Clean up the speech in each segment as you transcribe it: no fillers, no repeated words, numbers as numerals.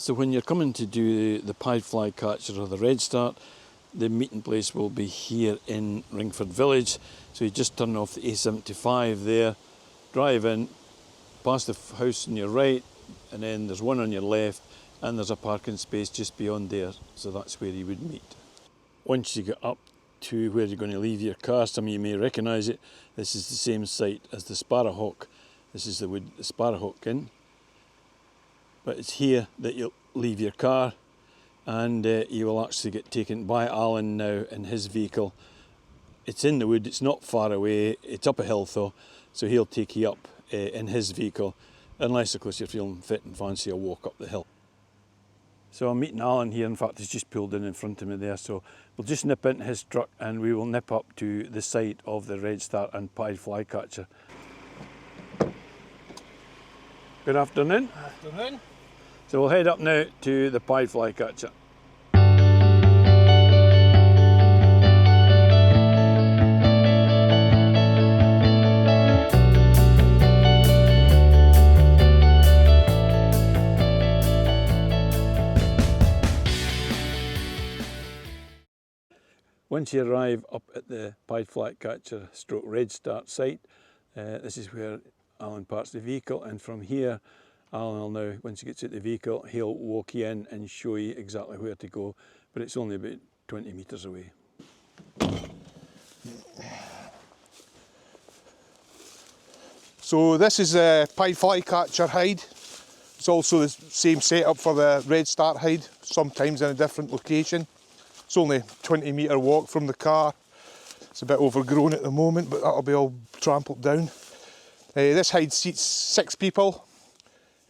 So when you're coming to do the pied flycatcher or the redstart, the meeting place will be here in Ringford Village. So you just turn off the A75 there, drive in, past the house on your right, and then there's one on your left, and there's a parking space just beyond there. So that's where you would meet. Once you get up to where you're going to leave your car, some of you may recognise it. This is the same site as the Sparrowhawk. This is the wood the Sparrowhawk in. But it's here that you'll leave your car, and you will actually get taken by Alan now in his vehicle. It's in the wood, it's not far away, it's up a hill though, so he'll take you up in his vehicle, unless of course you're feeling fit and fancy a walk up the hill. So I'm meeting Alan here. In fact, he's just pulled in front of me there, so we'll just nip into his truck and we will nip up to the site of the redstart and pied flycatcher. Good afternoon. Afternoon. So we'll head up now to the pied flycatcher. Once you arrive up at the pied flycatcher stroke redstart site, this is where Alan parks the vehicle, and from here Alan will now, once he gets out the vehicle, he'll walk you in and show you exactly where to go, but it's only about 20 metres away. So this is a pied flycatcher hide. It's also the same setup for the redstart hide, sometimes in a different location. It's only a 20-metre walk from the car. It's a bit overgrown at the moment, but that'll be all trampled down. This hide seats 6 people.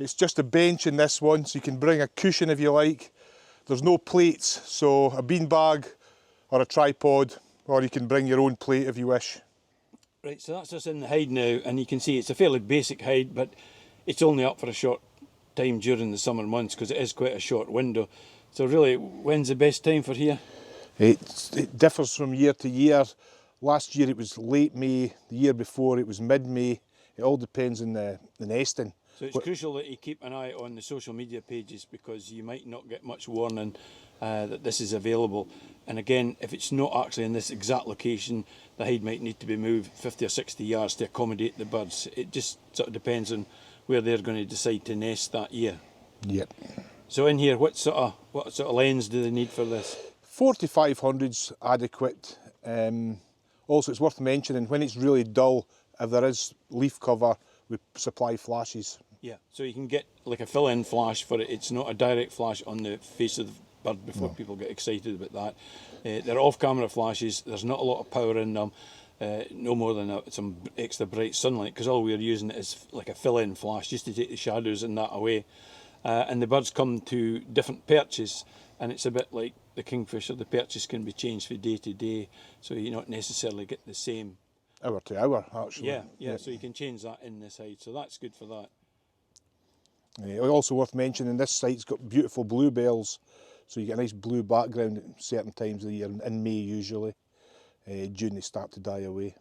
It's just a bench in this one, so you can bring a cushion if you like. There's no plates, so a beanbag or a tripod, or you can bring your own plate if you wish. Right, so that's us in the hide now, and you can see it's a fairly basic hide, but it's only up for a short time during the summer months because it is quite a short window. So really, when's the best time for here? It differs from year to year. Last year it was late May, the year before it was mid-May. It all depends on the nesting. So it's crucial that you keep an eye on the social media pages, because you might not get much warning that this is available. And again, if it's not actually in this exact location, the hide might need to be moved 50 or 60 yards to accommodate the birds. It just sort of depends on where they're going to decide to nest that year. Yep. So in here, what sort of lens do they need for this? 4500's adequate. Also, it's worth mentioning, when it's really dull, if there is leaf cover, we supply flashes. Yeah, so you can get like a fill-in flash for it. It's not a direct flash on the face of the bird before people get excited about that. They're off-camera flashes. There's not a lot of power in them, no more than some extra bright sunlight, because all we're using is like a fill-in flash just to take the shadows and that away. And the birds come to different perches, and it's a bit like the kingfisher. The perches can be changed from day to day, so you not necessarily get the same. Hour to hour, actually. Yeah, yep. So you can change that in this hide, so that's good for that. Also worth mentioning, this site's got beautiful bluebells, so you get a nice blue background at certain times of the year, in May usually. June they start to die away.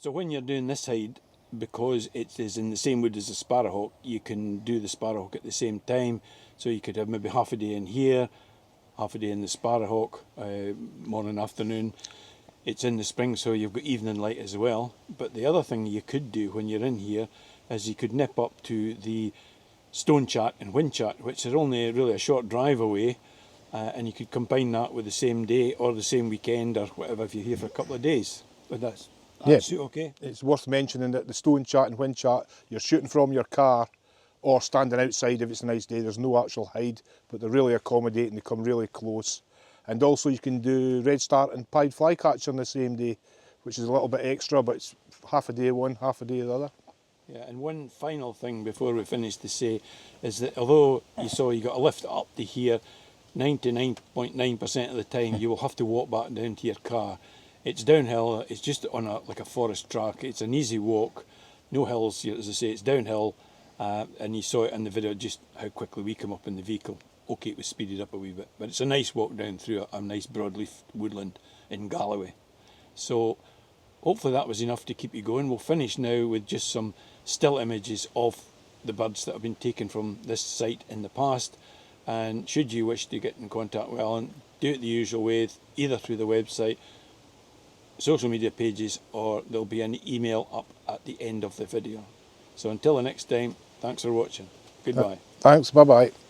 So when you're doing this hide, because it is in the same wood as the Sparrowhawk, you can do the Sparrowhawk at the same time. So you could have maybe half a day in here, half a day in the Sparrowhawk, morning, afternoon. It's in the spring, so you've got evening light as well. But the other thing you could do when you're in here is you could nip up to the Stone Chat and Wind Chat, which are only really a short drive away, and you could combine that with the same day or the same weekend or whatever if you're here for a couple of days. But that's okay. It's worth mentioning that the Stone Chat and Wind Chat, you're shooting from your car or standing outside if it's a nice day. There's no actual hide, but they're really accommodating. They come really close. And also you can do redstart and pied flycatcher on the same day, which is a little bit extra, but it's half a day one, half a day the other. Yeah, and one final thing before we finish to say is that although you saw you got a lift up to here, 99.9% of the time you will have to walk back down to your car. It's downhill, it's just on like a forest track, it's an easy walk, no hills, as I say, it's downhill, and you saw it in the video just how quickly we come up in the vehicle. Okay, it was speeded up a wee bit, but it's a nice walk down through a nice broadleaf woodland in Galloway. So hopefully that was enough to keep you going. We'll finish now with just some still images of the birds that have been taken from this site in the past, And should you wish to get in contact with Alan, do it the usual way, either through the website, social media pages, or there'll be an email up at the end of the video. So until the next time, thanks for watching. Goodbye. Thanks, bye-bye.